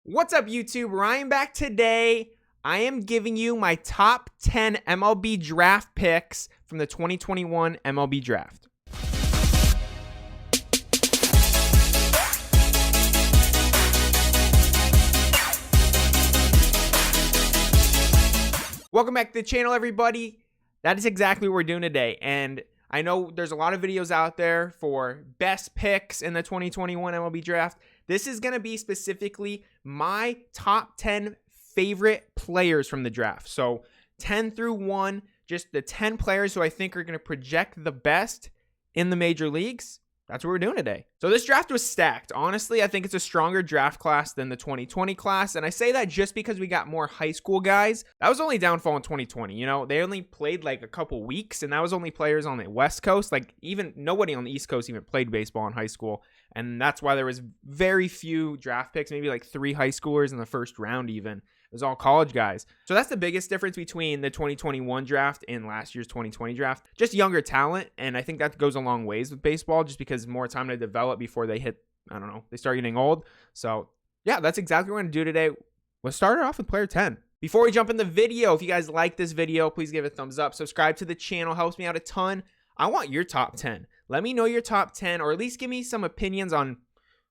What's up, YouTube? Ryan back today. I am giving you my top 10 MLB draft picks from the 2021 MLB Draft. Welcome back to the channel, everybody. That is exactly what we're doing today. And I know there's a lot of videos out there for best picks in the 2021 MLB Draft. This is going to be specifically my top 10 favorite players from the draft. So 10 through 1, just the 10 players who I think are going to project the best in the major leagues. That's what we're doing today. So this draft was stacked. Honestly, I think it's a stronger draft class than the 2020 class. And I say that just because we got more high school guys. That was only downfall in 2020. You know, they only played like a couple weeks, and that was only players on the West Coast. Like even nobody on the East Coast even played baseball in high school. And that's why there was very few draft picks, maybe like 3 high schoolers in the first round even. It was all college guys. So that's the biggest difference between the 2021 draft and last year's 2020 draft. Just younger talent, and I think that goes a long ways with baseball just because more time to develop before they hit, I don't know, they start getting old. So yeah, that's exactly what we're going to do today. Let's start it off with player 10. Before we jump in the video, if you guys like this video, please give it a thumbs up. Subscribe to the channel, helps me out a ton. I want your top 10. Let me know your top 10, or at least give me some opinions on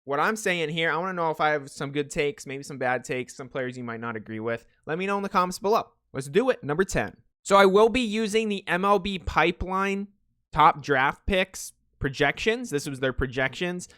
what I'm saying here. I want to know if I have some good takes, maybe some bad takes, some players you might not agree with. Let me know in the comments below. Let's do it. Number 10. So I will be using the MLB Pipeline top draft picks projections. This was their projections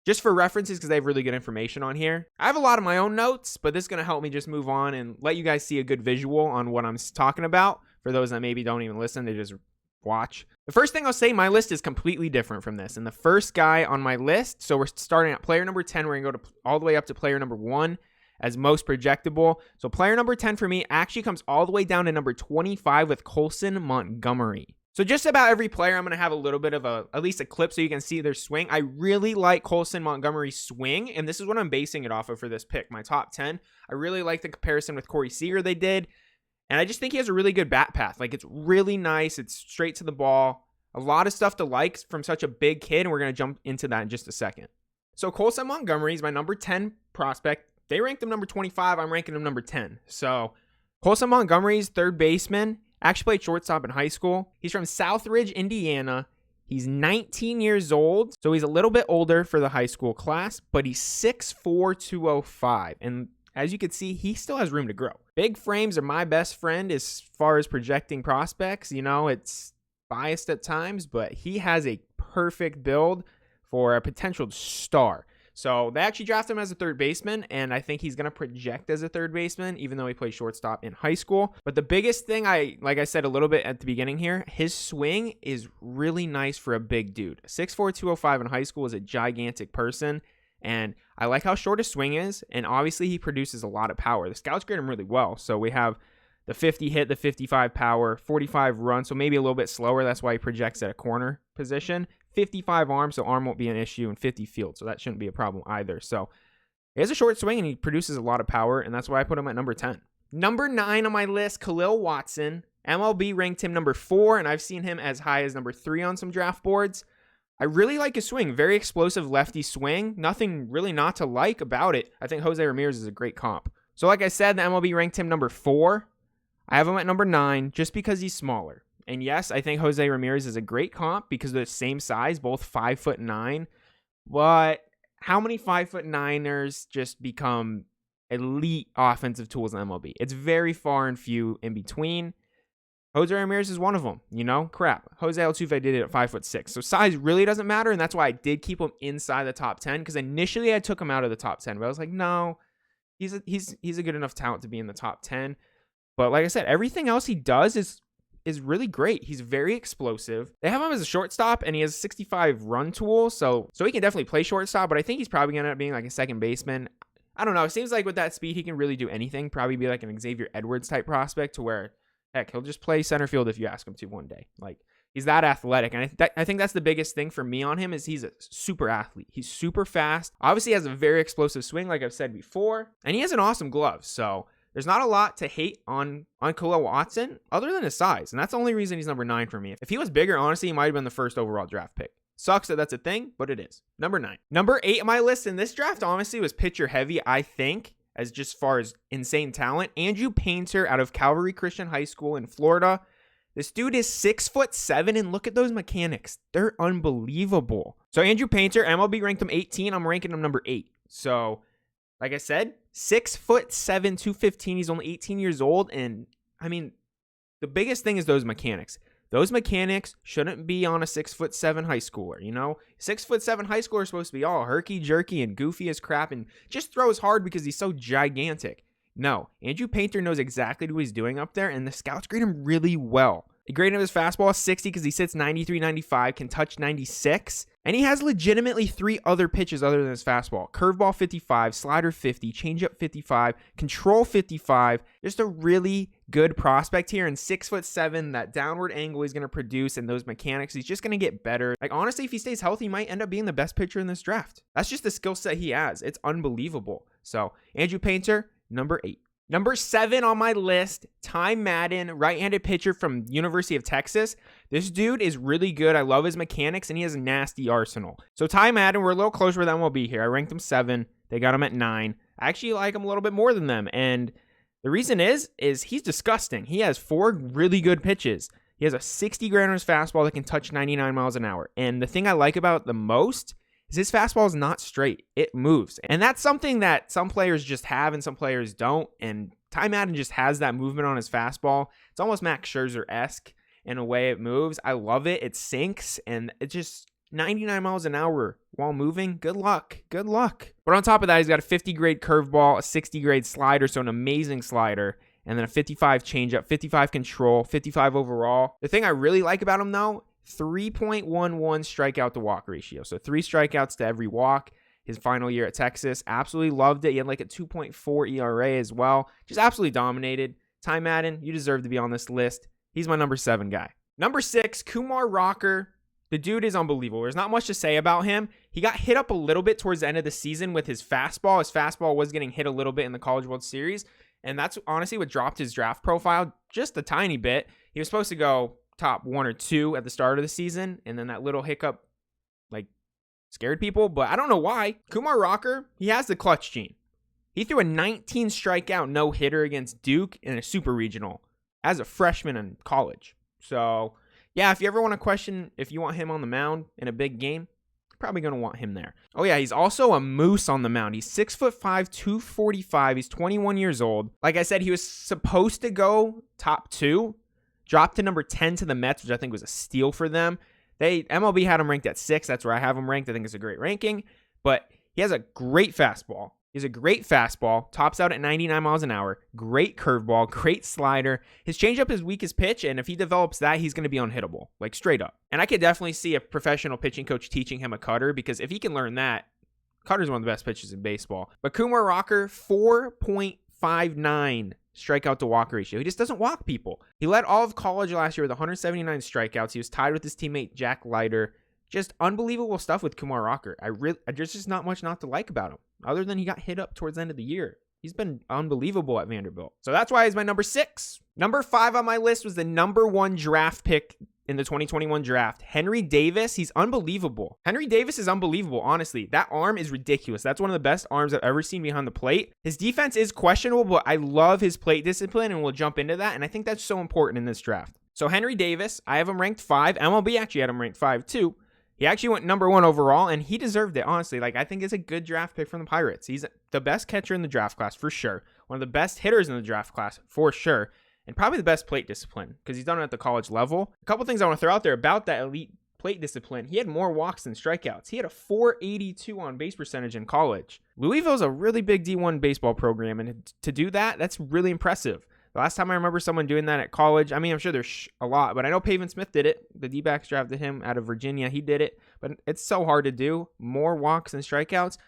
just for references because they have really good information on here. I have a lot of my own notes, but this is going to help me just move on and let you guys see a good visual on what I'm talking about. For those that maybe don't even listen, they just watch. The first thing I'll say, my list is completely different from this. And the first guy on my list, so we're starting at player number 10. We're going to go all the way up to player number 1 as most projectable. So player number 10 for me actually comes all the way down to number 25 with Colson Montgomery. So just about every player, I'm going to have a little bit of at least a clip so you can see their swing. I really like Colson Montgomery's swing, and this is what I'm basing it off of for this pick, my top 10. I really like the comparison with Corey Seager they did. And I just think he has a really good bat path. Like, it's really nice. It's straight to the ball. A lot of stuff to like from such a big kid, and we're going to jump into that in just a second. So Colson Montgomery is my number 10 prospect. They ranked him number 25. I'm ranking him number 10. So Colson Montgomery's third baseman. Actually played shortstop in high school. He's from Southridge, Indiana. He's 19 years old, so he's a little bit older for the high school class, but he's 6'4", 205. And as you can see, he still has room to grow. Big frames are my best friend as far as projecting prospects. You know, it's biased at times, but he has a perfect build for a potential star. So they actually drafted him as a third baseman, and I think he's going to project as a third baseman, even though he played shortstop in high school. But the biggest thing, like I said a little bit at the beginning here, his swing is really nice for a big dude. 6'4", 205 in high school is a gigantic person. And I like how short his swing is, and obviously he produces a lot of power. The scouts grade him really well. So we have the 50 hit, the 55 power, 45 run, so maybe a little bit slower. That's why he projects at a corner position. 55 arm, so arm won't be an issue, and 50 field, so that shouldn't be a problem either. So he has a short swing, and he produces a lot of power, and that's why I put him at number 10. Number 9 on my list, Khalil Watson. MLB ranked him number 4, and I've seen him as high as number 3 on some draft boards. I really like his swing. Very explosive lefty swing. Nothing really not to like about it. I think Jose Ramirez is a great comp. So like I said, the MLB ranked him number 4. I have him at number 9 just because he's smaller. And yes, I think Jose Ramirez is a great comp because they're the same size, both 5'9". But how many 5'9"ers just become elite offensive tools in MLB? It's very far and few in between. Jose Ramirez is one of them, you know? Crap. Jose Altuve did it at 5'6". So size really doesn't matter, and that's why I did keep him inside the top 10, because initially I took him out of the top 10, but I was like, no, he's a good enough talent to be in the top 10. But like I said, everything else he does is really great. He's very explosive. They have him as a shortstop, and he has a 65 run tool, so he can definitely play shortstop, but I think he's probably going to end up being like a second baseman. I don't know. It seems like with that speed, he can really do anything. Probably be like an Xavier Edwards type prospect to where, heck, he'll just play center field if you ask him to one day. Like, he's that athletic. And I think that's the biggest thing for me on him is he's a super athlete. He's super fast. Obviously, he has a very explosive swing, like I've said before. And he has an awesome glove. So there's not a lot to hate on Khalil Watson other than his size. And that's the only reason he's number 9 for me. If he was bigger, honestly, he might have been the first overall draft pick. Sucks that that's a thing, but it is. Number 9. Number 8 on my list in this draft, honestly, was pitcher heavy, I think. as just far as insane talent. Andrew Painter out of Calvary Christian High School in Florida. This dude is 6'7", and look at those mechanics. They're unbelievable. So Andrew Painter, MLB ranked him 18. I'm ranking him number 8. So, like I said, 6'7", 215. He's only 18 years old. And, I mean, the biggest thing is those mechanics. Those mechanics shouldn't be on a 6'7" high schooler, you know? 6'7" high schooler is supposed to be all herky-jerky and goofy as crap and just throws hard because he's so gigantic. No, Andrew Painter knows exactly what he's doing up there, and the scouts grade him really well. They grade him his fastball 60 because he sits 93, 95, can touch 96, and he has legitimately 3 other pitches other than his fastball. Curveball 55, slider 50, changeup 55, control 55. Just a really good prospect here, and 6'7", that downward angle he's going to produce and those mechanics, he's just going to get better. Like, honestly, if he stays healthy, he might end up being the best pitcher in this draft. That's just the skill set he has. It's unbelievable. So, Andrew Painter, number 8. Number 7 on my list, Tate Madden, right-handed pitcher from University of Texas. This dude is really good. I love his mechanics, and he has a nasty arsenal. So Tate Madden, we're a little closer with MLB here. I ranked him 7. They got him at 9. I actually like him a little bit more than them, and the reason is he's disgusting. He has 4 really good pitches. He has a 60 grain on his fastball that can touch 99 miles an hour. And the thing I like about it the most is his fastball is not straight. It moves. And that's something that some players just have and some players don't. And Tate Madden just has that movement on his fastball. It's almost Max Scherzer-esque in a way it moves. I love it. It sinks, and it just 99 miles an hour while moving. Good luck. Good luck. But on top of that, he's got a 50 grade curveball, a 60 grade slider, so an amazing slider, and then a 55 changeup, 55 control, 55 overall. The thing I really like about him, though, 3.11 strikeout to walk ratio. So 3 strikeouts to every walk. His final year at Texas, absolutely loved it. He had like a 2.4 ERA as well. Just absolutely dominated. Tate Madden, you deserve to be on this list. He's my number 7 guy. Number 6, Kumar Rocker. The dude is unbelievable. There's not much to say about him. He got hit up a little bit towards the end of the season with his fastball. His fastball was getting hit a little bit in the College World Series, and that's honestly what dropped his draft profile just a tiny bit. He was supposed to go top 1 or 2 at the start of the season, and then that little hiccup scared people, but I don't know why. Kumar Rocker, he has the clutch gene. He threw a 19 strikeout no-hitter against Duke in a super regional as a freshman in college. So, yeah, if you ever want to question if you want him on the mound in a big game, you're probably going to want him there. Oh, yeah, he's also a moose on the mound. He's 6'5", 245. He's 21 years old. Like I said, he was supposed to go top 2, dropped to number 10 to the Mets, which I think was a steal for them. MLB had him ranked at 6. That's where I have him ranked. I think it's a great ranking. But he has a great fastball. He's a great fastball. Tops out at 99 miles an hour. Great curveball. Great slider. His changeup is weakest pitch, and if he develops that, he's going to be unhittable. Like, straight up. And I could definitely see a professional pitching coach teaching him a cutter, because if he can learn that, cutter's one of the best pitches in baseball. But Kumar Rocker, 4.59 strikeout to walk ratio. He just doesn't walk people. He led all of college last year with 179 strikeouts. He was tied with his teammate Jack Leiter. Just unbelievable stuff with Kumar Rocker. There's just not much not to like about him, other than he got hit up towards the end of the year. He's been unbelievable at Vanderbilt. So that's why he's my number 6. Number 5 on my list was the number 1 draft pick in the 2021 draft, Henry Davis. He's unbelievable. Henry Davis is unbelievable, honestly. That arm is ridiculous. That's one of the best arms I've ever seen behind the plate. His defense is questionable, but I love his plate discipline, and we'll jump into that, and I think that's so important in this draft. So Henry Davis, I have him ranked 5. MLB actually had him ranked 5 too. He actually went number 1 overall, and he deserved it, honestly. I think it's a good draft pick from the Pirates. He's the best catcher in the draft class, for sure. One of the best hitters in the draft class, for sure. And probably the best plate discipline, because he's done it at the college level. A couple things I want to throw out there about that elite plate discipline. He had more walks than strikeouts. He had a .482 on base percentage in college. Louisville's a really big D1 baseball program, and to do that, that's really impressive. The last time I remember someone doing that at college, I mean, I'm sure there's a lot, but I know Pavin Smith did it. The D-backs drafted him out of Virginia. He did it, but it's so hard to do. More walks than strikeouts.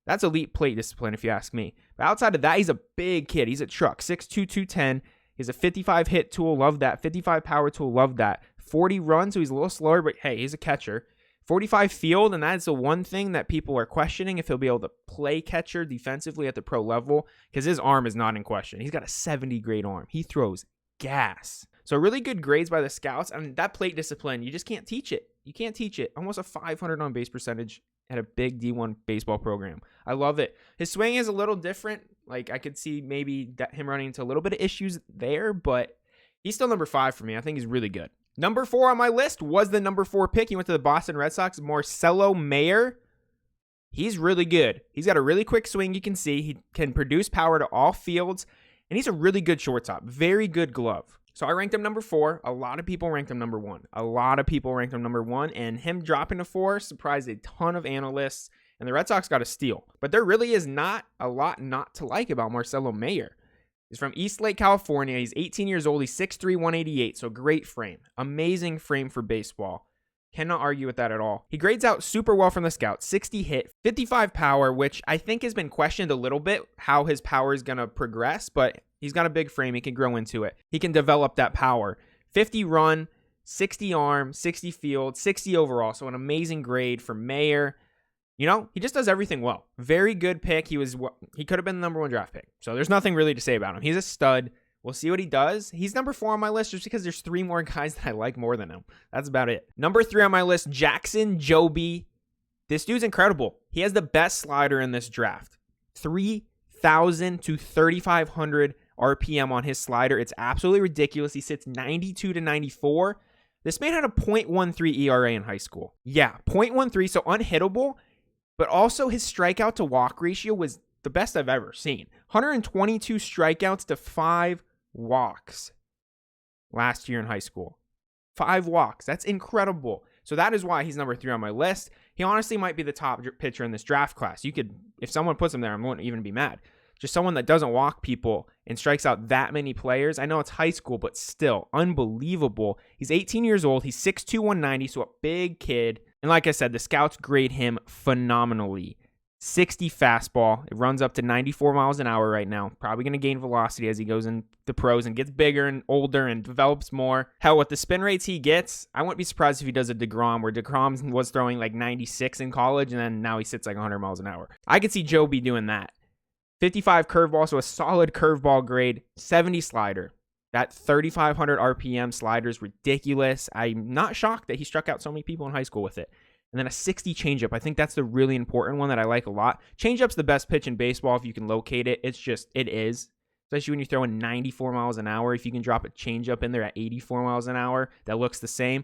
That's elite plate discipline, if you ask me. But outside of that, he's a big kid. He's a truck, 6'2", 210. He's a 55 hit tool, love that. 55 power tool, love that. 40 runs, so he's a little slower, but hey, he's a catcher. 45 field, and that's the one thing that people are questioning, if he'll be able to play catcher defensively at the pro level, because his arm is not in question. He's got a 70 grade arm. He throws gas. So really good grades by the scouts. I mean, that plate discipline, you just can't teach it. You can't teach it. Almost a 500 on base percentage at a big D1 baseball program. I love it. His swing is a little different. Like, I could see maybe him running into a little bit of issues there, but he's still number 5 for me. I think he's really good. Number 4 on my list was the number 4 pick. He went to the Boston Red Sox, Marcelo Mayer. He's really good. He's got a really quick swing. You can see he can produce power to all fields, and he's a really good shortstop. Very good glove. So I ranked him number 4. A lot of people ranked him number 1. And him dropping to 4 surprised a ton of analysts, and the Red Sox got a steal. But there really is not a lot not to like about Marcelo Mayer. He's from East Lake, California. He's 18 years old. He's 6'3", 188, so great frame. Amazing frame for baseball. Cannot argue with that at all. He grades out super well from the scouts. 60 hit, 55 power, which I think has been questioned a little bit how his power is going to progress, but he's got a big frame. He can grow into it. He can develop that power. 50 run, 60 arm, 60 field, 60 overall. So an amazing grade for Mayer. You know, he just does everything well. Very good pick. He could have been the number 1 draft pick. So there's nothing really to say about him. He's a stud. We'll see what he does. He's number 4 on my list just because there's 3 more guys that I like more than him. That's about it. Number 3 on my list, Jackson Jobe. This dude's incredible. He has the best slider in this draft. 3,000 to 3,500 RPM on his slider. It's absolutely ridiculous. He sits 92 to 94. This man had a .13 ERA in high school. Yeah, .13, so unhittable. But also his strikeout to walk ratio was the best I've ever seen. 122 strikeouts to 5 walks last year in high school. 5 walks. That's incredible. So that is why he's number 3 on my list. He honestly might be the top pitcher in this draft class. You could, if someone puts him there, I wouldn't even be mad. Just someone that doesn't walk people and strikes out that many players. I know it's high school, but still unbelievable. He's 18 years old. He's 6'2", 190, so a big kid. And like I said, the scouts grade him phenomenally. 60 fastball. It runs up to 94 miles an hour right now. Probably going to gain velocity as he goes in the pros and gets bigger and older and develops more. Hell, with the spin rates he gets, I wouldn't be surprised if he does a DeGrom, where DeGrom was throwing like 96 in college, and then now he sits like 100 miles an hour. I could see Jobe doing that. 55 curveball, so a solid curveball grade. 70 slider. That 3,500 RPM slider is ridiculous. I'm not shocked that he struck out so many people in high school with it. And then a 60 changeup. I think that's the really important one that I like a lot. Changeup's the best pitch in baseball if you can locate it. It is. Especially when you're throwing 94 miles an hour. If you can drop a changeup in there at 84 miles an hour that looks the same,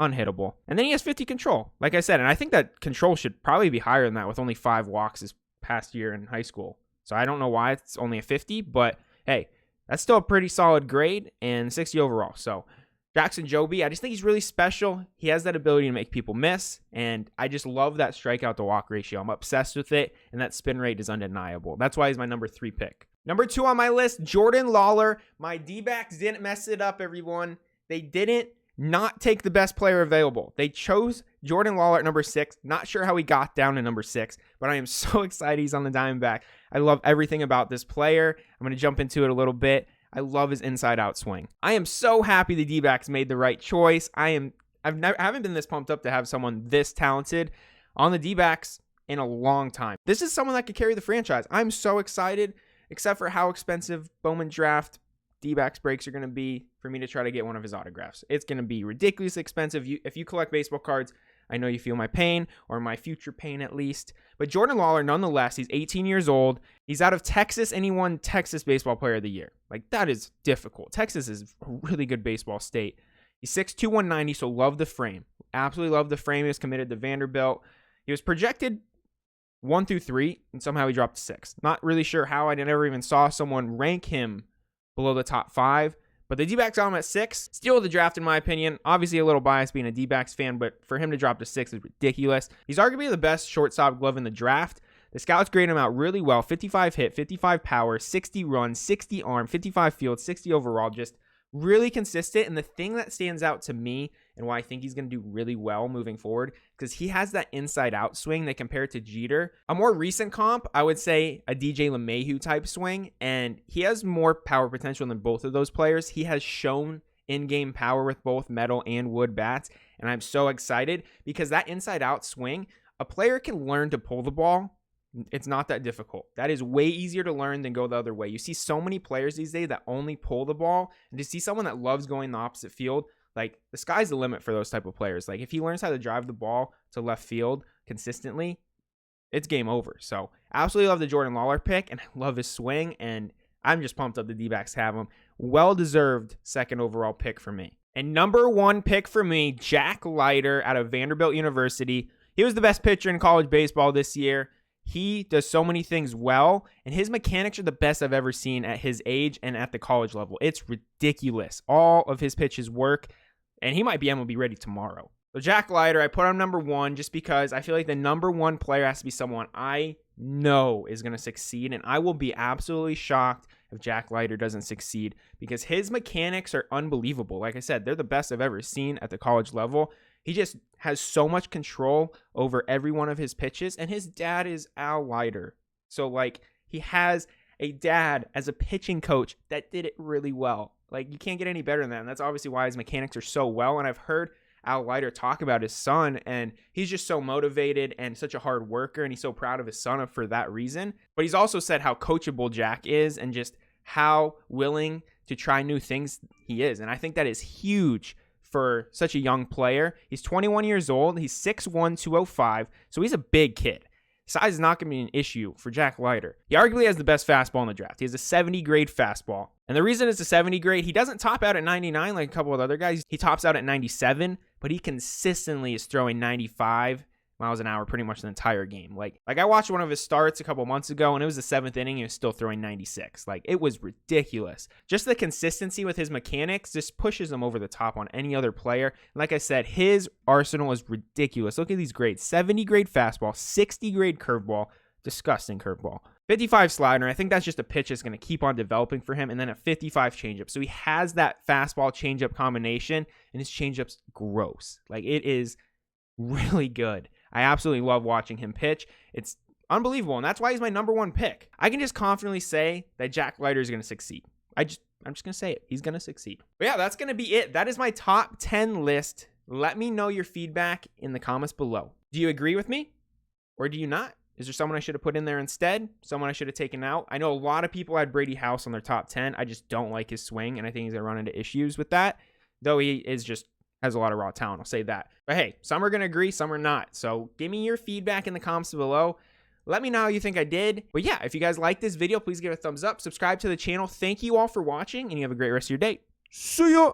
unhittable. And then he has 50 control, like I said. And I think that control should probably be higher than that with only 5 walks this past year in high school. So I don't know why it's only a 50, but hey, that's still a pretty solid grade and 60 overall. So Jackson Jobe, I just think he's really special. He has that ability to make people miss, and I just love that strikeout to walk ratio. I'm obsessed with it, and that spin rate is undeniable. That's why he's my number 3 pick. Number 2 on my list, Jordan Lawler. My D-backs didn't mess it up, everyone. They didn't not take the best player available. They chose Jordan Lawler at number 6. Not sure how he got down to number 6, but I am so excited he's on the Diamondback. I love everything about this player. I'm going to jump into it a little bit. I love his inside-out swing. I am so happy the D-backs made the right choice. I haven't been this pumped up to have someone this talented on the D-backs in a long time. This is someone that could carry the franchise. I'm so excited, except for how expensive Bowman Draft D-backs breaks are going to be for me to try to get one of his autographs. It's going to be ridiculously expensive. If you collect baseball cards, I know you feel my pain, or my future pain at least. But Jordan Lawler, nonetheless, he's 18 years old. He's out of Texas, and he won Texas Baseball Player of the Year. Like, that is difficult. Texas is a really good baseball state. He's 6'2", 190, so love the frame. Absolutely love the frame. He was committed to Vanderbilt. He was projected 1 through 3, and somehow he dropped to 6. Not really sure how. I never even saw someone rank him below the top 5. But the D-backs got him at 6. Steal of the draft, in my opinion. Obviously a little biased being a D-backs fan, but for him to drop to 6 is ridiculous. He's arguably the best shortstop glove in the draft. The scouts grade him out really well. 55 hit, 55 power, 60 run, 60 arm, 55 field, 60 overall. Just really consistent. And the thing that stands out to me and why I think he's going to do really well moving forward, because he has that inside-out swing that compared to Jeter. A more recent comp, I would say a DJ LeMahieu type swing, and he has more power potential than both of those players. He has shown in-game power with both metal and wood bats, and I'm so excited because that inside-out swing, a player can learn to pull the ball. It's not that difficult. That is way easier to learn than go the other way. You see so many players these days that only pull the ball, and to see someone that loves going the opposite field, like, the sky's the limit for those type of players. Like, if he learns how to drive the ball to left field, consistently, it's game over. So absolutely love the Jordan Lawler pick, and I love his swing, and I'm just pumped up the D-backs to have him. Well-deserved second overall pick for me. And number 1 pick for me, Jack Leiter out of Vanderbilt University. He was the best pitcher in college baseball this year. He does so many things well, and his mechanics are the best I've ever seen at his age and at the college level. It's ridiculous. All of his pitches work, and he might be MLB ready tomorrow. So Jack Leiter, I put him number 1 just because I feel like the number 1 player has to be someone I know is going to succeed, and I will be absolutely shocked if Jack Leiter doesn't succeed because his mechanics are unbelievable. Like I said, they're the best I've ever seen at the college level. He just has so much control over every one of his pitches, and his dad is Al Leiter. So, like, he has a dad as a pitching coach that did it really well. Like, you can't get any better than that, and that's obviously why his mechanics are so well, and I've heard Al Leiter talk about his son, and he's just so motivated and such a hard worker, and he's so proud of his son for that reason. But he's also said how coachable Jack is and just how willing to try new things he is, and I think that is huge for such a young player. He's 21 years old. He's 6'1", 205, so he's a big kid. Size is not going to be an issue for Jack Leiter. He arguably has the best fastball in the draft. He has a 70 grade fastball. And the reason it's a 70 grade, he doesn't top out at 99 like a couple of other guys. He tops out at 97, but he consistently is throwing 95 miles an hour pretty much the entire game. Like I watched one of his starts a couple months ago, and it was the 7th inning. He was still throwing 96. Like, it was ridiculous. Just the consistency with his mechanics just pushes him over the top on any other player. And like I said, his arsenal is ridiculous. Look at these grades: 70 grade fastball, 60 grade curveball, disgusting curveball, 55 slider. And I think that's just a pitch that's going to keep on developing for him. And then a 55 changeup. So he has that fastball changeup combination, and his changeup's gross. Like, it is really good. I absolutely love watching him pitch. It's unbelievable, and that's why he's my number 1 pick. I can just confidently say that Jack Leiter is going to succeed. I'm just going to say it. He's going to succeed. But yeah, that's going to be it. That is my top 10 list. Let me know your feedback in the comments below. Do you agree with me, or do you not? Is there someone I should have put in there instead? Someone I should have taken out? I know a lot of people had Brady House on their top 10. I just don't like his swing, and I think he's going to run into issues with that, though he is just has a lot of raw talent. I'll say that. But hey, some are going to agree, some are not. So give me your feedback in the comments below. Let me know how you think I did. But yeah, if you guys like this video, please give it a thumbs up. Subscribe to the channel. Thank you all for watching, and you have a great rest of your day. See ya!